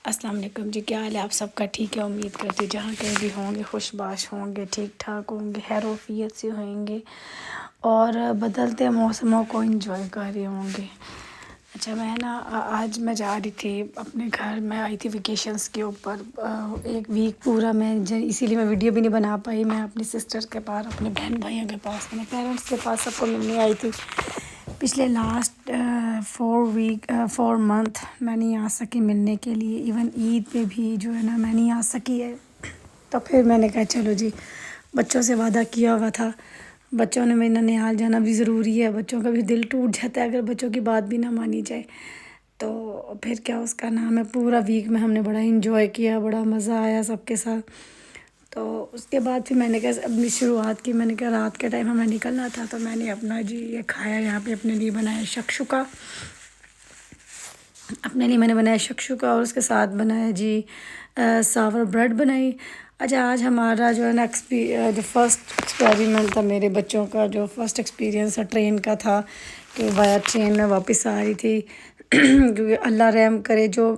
السلام علیکم جی، کیا حال ہے؟ آپ سب کا ٹھیک ہے؟ امید کرتی جہاں کہیں بھی ہوں گے خوش باش ہوں گے، ٹھیک ٹھاک ہوں گے، خیر وفیت سے ہوں گے اور بدلتے موسموں کو انجوائے کر رہے ہوں گے۔ اچھا، میں آج میں جا رہی تھی اپنے گھر، میں آئی تھی ویکیشنس کے اوپر، ایک ویک پورا میں اسی لیے میں ویڈیو بھی نہیں بنا پائی۔ میں اپنی سسٹر کے پاس، اپنے بہن بھائیوں کے پاس، اپنے پیرنٹس کے پاس سب کو ملنے آئی تھی۔ پچھلے لاسٹ 4 منتھ میں نہیں آ سکی ملنے کے لیے، ایون عید پہ بھی جو ہے نا میں نہیں آ سکی ہے۔ تو پھر میں نے کہا چلو جی، بچوں سے وعدہ کیا ہوا تھا، بچوں نے میرے ننیال جانا بھی ضروری ہے، بچوں کا بھی دل ٹوٹ جاتا ہے اگر بچوں کی بات بھی نہ مانی جائے۔ تو پھر کیا اس کا نام ہے، پورا ویک میں ہم نے بڑا انجوائے کیا، بڑا مزہ آیا سب کے ساتھ۔ تو اس کے بعد پھر میں نے کہا اپنی شروعات کی، میں نے کہا رات کے ٹائم ہمیں نکلنا تھا تو میں نے اپنا جی یہ کھایا، یہاں پہ اپنے لیے بنایا شکشکا، اپنے لیے میں نے بنایا شکشکا اور اس کے ساتھ بنایا جی ساور بریڈ بنائی۔ اچھا، آج ہمارا جو ہے نا جو فرسٹ ایکسپیریمنٹ تھا میرے بچوں کا، جو فرسٹ ایکسپیرینس تھا ٹرین کا تھا کہ وایا ٹرین میں واپس آ رہی تھی کیونکہ اللہ رحم کرے، جو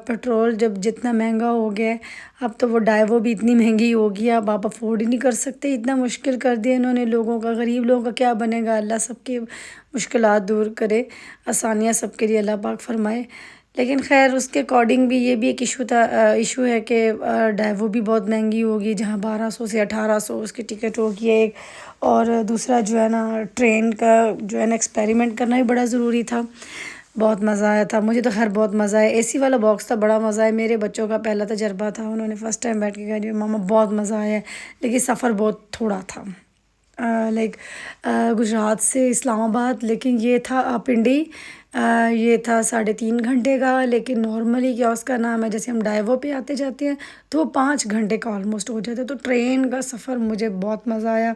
پیٹرول جب جتنا مہنگا ہو گیا ہے، اب تو وہ ڈائیو بھی اتنی مہنگی ہو گئی ہے، اب آپ افورڈ ہی نہیں کر سکتے، اتنا مشکل کر دیا انہوں نے لوگوں کا، غریب لوگوں کا کیا بنے گا۔ اللہ سب کی مشکلات دور کرے، آسانیاں سب کے لیے اللہ پاک فرمائے۔ لیکن خیر اس کے اکارڈنگ بھی یہ بھی ایک ایشو ہے کہ ڈائیو بھی بہت مہنگی ہوگی، جہاں 1200 سے 1800 اس کی ٹکٹ ہوگی ایک، اور دوسرا جو ہے نا ٹرین کا جو ہے نا ایکسپیریمنٹ کرنا بھی بڑا ضروری تھا۔ بہت مزہ آیا تھا، مجھے تو خیر بہت مزہ آیا، اے سی والا باکس تھا، بڑا مزہ آیا، میرے بچوں کا پہلا تجربہ تھا، انہوں نے فرسٹ ٹائم بیٹھ کے کہا جی ماما بہت مزہ آیا ہے، لیکن سفر بہت تھوڑا تھا، لائک گجرات سے اسلام آباد، لیکن یہ تھا پنڈی، یہ تھا 3.5 گھنٹے کا، لیکن نارملی کیا اس کا نام ہے، جیسے ہم ڈائیو پہ آتے جاتے ہیں تو وہ 5 گھنٹے کا آلموسٹ ہو جاتا ہے۔ تو ٹرین کا سفر مجھے بہت مزہ آیا،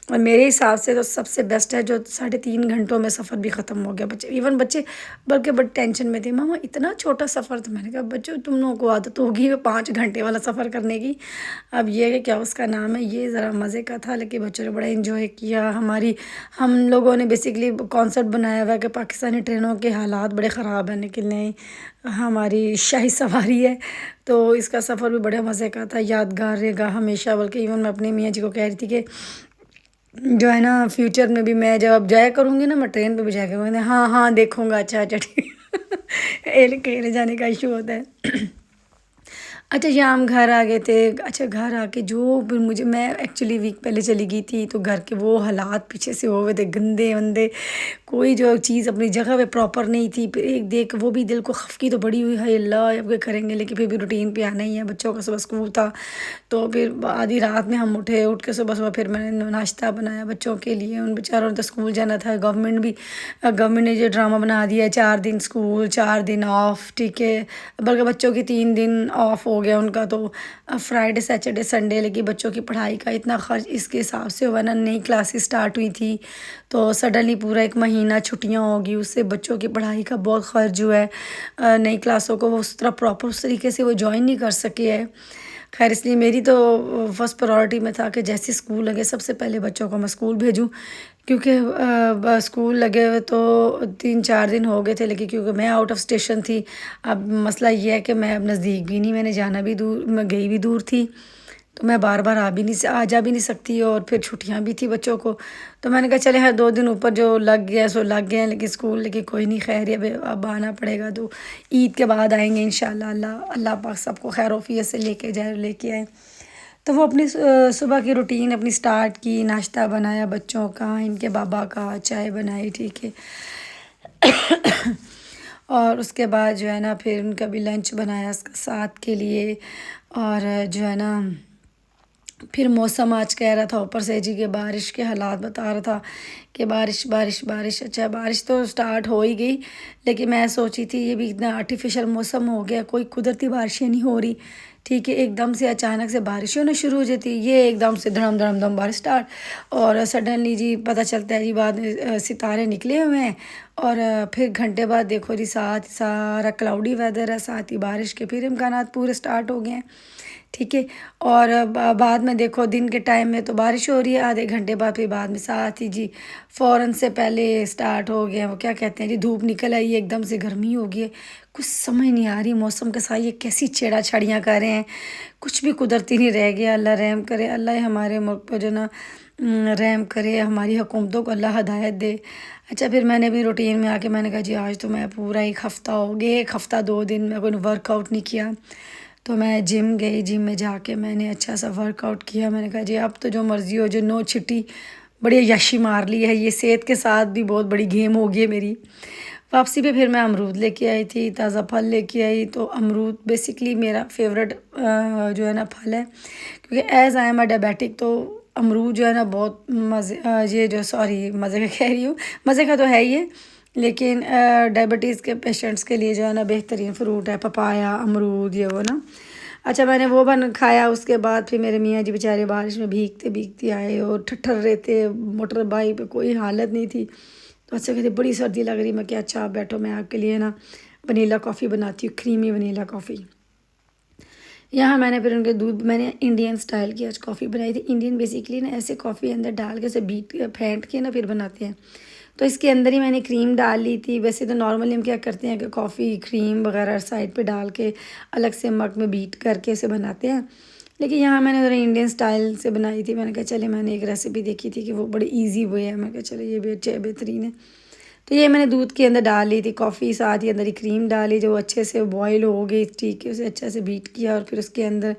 اور میرے حساب سے تو سب سے بیسٹ ہے جو 3.5 گھنٹوں میں سفر بھی ختم ہو گیا۔ بچے بلکہ بڑی ٹینشن میں تھے، ماما اتنا چھوٹا سفر تھا، میں نے کہا بچوں تم لوگوں کو عادت ہوگی 5 گھنٹے والا سفر کرنے کی، اب یہ کہ کیا اس کا نام ہے، یہ ذرا مزے کا تھا، لیکن بچوں نے بڑا انجوائے کیا۔ ہم لوگوں نے بیسیکلی کانسیپٹ بنایا ہوا ہے کہ پاکستانی ٹرینوں کے حالات بڑے خراب ہیں، لیکن نہیں، ہماری شاہی سواری ہے تو اس کا سفر بھی بڑے مزے کا تھا، یادگار رہے گا ہمیشہ۔ بلکہ ایون میں اپنے میاں جی کو کہہ رہی تھی کہ جو ہے نا فیوچر میں بھی میں جب اب جایا کروں گی نا، میں ٹرین پہ بھی جایا کروں گی، ہاں ہاں دیکھوں گا، اچھا اچھا ٹھیک کہنے جانے کا ایشو ہوتا ہے۔ اچھا، یہاں ہم گھر آ گئے تھے۔ اچھا، گھر آ کے جو بھی میں ایکچولی ویک پہلے چلی گئی تھی تو گھر کے وہ حالات پیچھے سے ہوئے تھے گندے وندے، کوئی جو چیز اپنی جگہ پہ پراپر نہیں تھی، پھر ایک دیکھ وہ بھی دل کو خفکی تو بڑی ہوئی، ہائے اللہ اب کیا کریں گے، لیکن پھر بھی روٹین پہ آنا ہی ہے، بچوں کا صبح اسکول تھا تو پھر آدھی رات میں ہم اٹھ کے صبح پھر میں نے ناشتہ بنایا بچوں کے لیے، ان بیچاروں نے تو اسکول جانا تھا، گورنمنٹ نے جو ڈرامہ بنا دیا ہے 4 دن اسکول 4 دن آف، ٹھیک ہے، بلکہ بچوں کی 3 دن آف ہو گیا ان کا، تو فرائیڈے سیٹرڈے سنڈے، لیکن بچوں کی پڑھائی کا اتنا خرچ اس کے حساب سے ہوا نا، نئی کلاسز اسٹارٹ ہوئی تھی تو سڈنلی پورا 1 مہینہ چھٹیاں ہوگی، اس سے بچوں کی پڑھائی کا بہت خرچ ہوا ہے، نئی کلاسوں کو وہ اس طرح پراپر اس طریقے سے وہ جوائن نہیں کر سکے ہے۔ خیر اس لیے میری تو فرسٹ پرائورٹی میں تھا کہ جیسے اسکول لگے سب سے پہلے بچوں کو میں اسکول بھیجوں، کیونکہ اسکول لگے ہوئے تو 3-4 دن ہو گئے تھے، لیکن کیونکہ میں آؤٹ آف اسٹیشن تھی، اب مسئلہ یہ ہے کہ میں اب نزدیک بھی نہیں، میں نے جانا بھی دور، میں گئی بھی دور تھی، تو میں بار بار آ جا بھی نہیں سکتی، اور پھر چھٹیاں بھی تھی بچوں کو، تو میں نے کہا چلے ہر 2 دن اوپر جو لگ گیا سو لگ گئے ہیں، لیکن اسکول لیکن کوئی نہیں، خیر ہے اب آنا پڑے گا، تو عید کے بعد آئیں گے انشاءاللہ، اللہ پاک سب کو خیر وفیت سے لے کے آئے۔ تو وہ اپنی صبح کی روٹین اپنی سٹارٹ کی، ناشتہ بنایا بچوں کا، ان کے بابا کا، چائے بنائی، ٹھیک ہے، اور اس کے بعد جو ہے نا پھر ان کا بھی لنچ بنایا اس کا ساتھ کے لیے، اور جو ہے نا پھر موسم آج کہہ رہا تھا اوپر سے جی کہ بارش کے حالات بتا رہا تھا کہ بارش بارش بارش، اچھا بارش تو سٹارٹ ہو ہی گئی، لیکن میں سوچی تھی یہ بھی اتنا آرٹیفیشل موسم ہو گیا، کوئی قدرتی بارشیں نہیں ہو رہی، ٹھیک ہے، ایک دم سے اچانک سے بارشیں ہونا شروع ہو جاتی، یہ ایک دم سے دھڑم دھڑم دھم بارش سٹارٹ، اور سڈنلی جی پتہ چلتا ہے جی بعد میں ستارے نکلے ہوئے ہیں، اور پھر گھنٹے بعد دیکھو جی سارا کلاؤڈی ویدر ہے، ساتھ ہی بارش کے پھر امکانات پورے سٹارٹ ہو گئے ہیں، ٹھیک ہے، اور بعد میں دیکھو دن کے ٹائم میں تو بارش ہو رہی ہے، آدھے گھنٹے بعد پھر بعد میں ساتھ ہی جی فوراً سے پہلے سٹارٹ ہو گیا، وہ کیا کہتے ہیں جی دھوپ نکل آئی ہے، ایک دم سے گرمی ہو گئی ہے، کچھ سمجھ نہیں آ رہی موسم کے ساتھ یہ کیسی چھیڑا چھاڑیاں کر رہے ہیں، کچھ بھی قدرتی نہیں رہ گیا۔ اللہ رحم کرے، اللہ ہمارے ملک پہ جو نا رحم کرے، ہماری حکومتوں کو اللہ ہدایت دے۔ اچھا پھر میں نے بھی روٹین میں آ کے میں نے کہا جی آج تو میں پورا ایک ہفتہ ہو گیا، ایک ہفتہ 2 دن میں کوئی ورک آؤٹ نہیں کیا، تو میں جم گئی، جم میں جا کے میں نے اچھا سا ورک آؤٹ کیا۔ میں نے کہا جی اب تو جو مرضی ہو، جو نو چھٹی بڑی عیاشی مار لی ہے، یہ صحت کے ساتھ بھی بہت بڑی گیم ہو گئی ہے میری۔ واپسی پہ پھر میں امرود لے کے آئی تھی، تازہ پھل لے کے آئی، تو امرود بیسکلی میرا فیوریٹ جو ہے نا پھل ہے، کیونکہ as I am a diabetic, تو امرود جو ہے نا بہت مزے یہ جو سوری مزے کا کہہ رہی ہوں، مزے کا تو ہے ہی ہے، لیکن ڈائبٹیز کے پیشنٹس کے لیے جو ہے نا بہترین فروٹ ہے پپایا، امرود، یہ وہ نا۔ اچھا میں نے وہ کھایا، اس کے بعد پھر میرے میاں جی بیچارے بارش میں بھیگتے بھیگتے آئے اور ٹھٹھر رہے تھے، موٹر بائک پہ کوئی حالت نہیں تھی، تو اچھا کہتے بڑی سردی لگ رہی، میں کہ اچھا آپ بیٹھو میں آپ کے لیے نا ونیلا کافی بناتی ہوں، کریمی ونیلا کافی۔ یہاں میں نے پھر ان کے دودھ، میں نے انڈین سٹائل کی آج کافی بنائی تھی۔ انڈین بیسیکلی نا ایسے کافی اندر ڈال کے اسے بیٹ پھینٹ کے نا پھر بناتے ہیں، تو اس کے اندر ہی میں نے کریم ڈال لی تھی۔ ویسے تو نارملی ہم کیا کرتے ہیں کہ کافی کریم وغیرہ سائڈ پہ ڈال کے الگ سے مگ میں بیٹ کر کے اسے بناتے ہیں، لیکن یہاں میں نے ذرا انڈین سٹائل سے بنائی تھی۔ میں نے کہا چلے، میں نے ایک ریسیپی دیکھی تھی کہ وہ بڑی ایزی وے ہے، میں کہا چلے یہ بھی اچھا بہترین ہے، تو یہ میں نے دودھ کے اندر ڈال لی تھی کافی، ساتھ ہی اندر ہی کریم ڈالی، جو اچھے سے بوائل ہو گئی، ٹھیک ہے، اسے اچھے سے بیٹ کیا، اور پھر اس کے اندر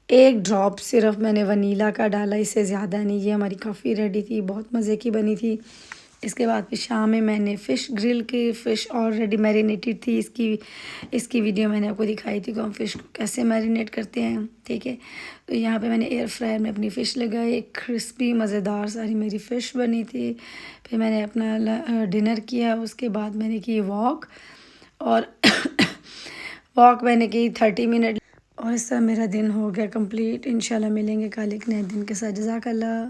ایک ڈراپ صرف میں نے ونیلا کا ڈالا، اس سے زیادہ نہیں۔ یہ ہماری کافی ریڈی تھی، بہت مزے کی بنی تھی۔ اس کے بعد پھر شام میں نے فش گرل کی، فش آلریڈی میرینیٹڈ تھی، اس کی ویڈیو میں نے آپ کو دکھائی تھی کہ ہم فش کو کیسے میرینیٹ کرتے ہیں، ٹھیک ہے۔ تو یہاں پہ میں نے ایئر فرائر میں اپنی فش لگائی، ایک کرسپی مزیدار ساری میری فش بنی تھی۔ پھر میں نے اپنا ڈنر کیا، اس کے بعد میں نے کی واک، اور واک میں نے کی 30 منٹ، اور اس طرح میرا دن ہو گیا کمپلیٹ۔ انشاءاللہ ملیں گے کل ایک نئے دن کے ساتھ۔ جزاک اللہ۔